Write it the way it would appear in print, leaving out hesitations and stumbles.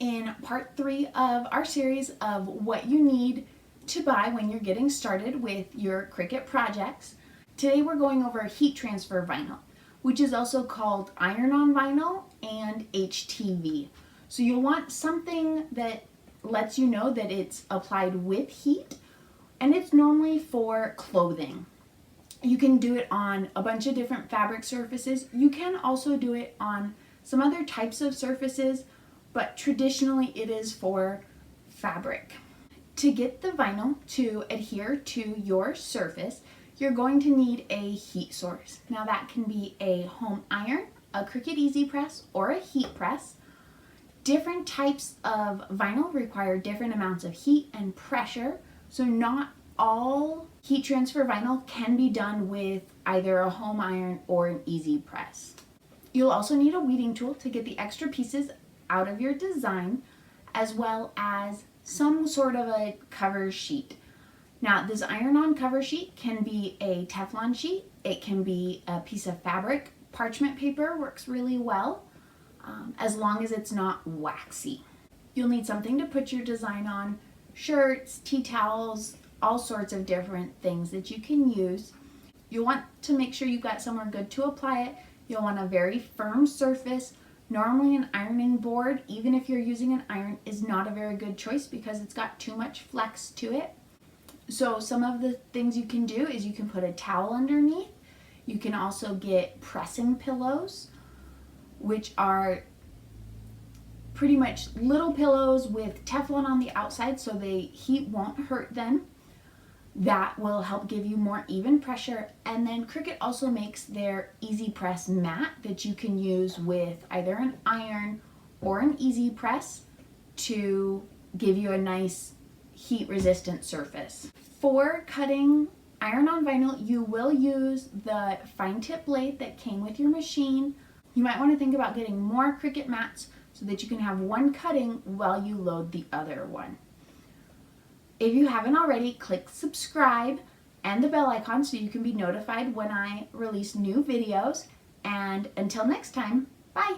in part 3 of our series of what you need to buy when you're getting started with your Cricut projects. Today we're going over heat transfer vinyl, which is also called Iron On vinyl and HTV. So you'll want something that lets you know that it's applied with heat, and it's normally for clothing. You can do it on a bunch of different fabric surfaces. You can also do it on some other types of surfaces, but traditionally it is for fabric. To get the vinyl to adhere to your surface, you're going to need a heat source. Now that can be a home iron, a Cricut EasyPress, or a heat press. Different types of vinyl require different amounts of heat and pressure, so not all heat transfer vinyl can be done with either a home iron or an EasyPress. You'll also need a weeding tool to get the extra pieces out of your design, as well as some sort of a cover sheet. Now, this iron-on cover sheet can be a Teflon sheet, it can be a piece of fabric. Parchment paper works really well, as long as it's not waxy. You'll need something to put your design on, shirts, tea towels, all sorts of different things that you can use. You'll want to make sure you've got somewhere good to apply it. You'll want a very firm surface. Normally an ironing board, even if you're using an iron, is not a very good choice because it's got too much flex to it. So some of the things you can do is you can put a towel underneath. You can also get pressing pillows, which are pretty much little pillows with Teflon on the outside so the heat won't hurt them. That will help give you more even pressure. And then Cricut also makes their EasyPress mat that you can use with either an iron or an EasyPress to give you a nice heat resistant surface. For cutting iron-on vinyl, you will use the fine tip blade that came with your machine. You might want to think about getting more Cricut mats so that you can have one cutting while you load the other one. If you haven't already, click subscribe and the bell icon so you can be notified when I release new videos. And until next time, bye!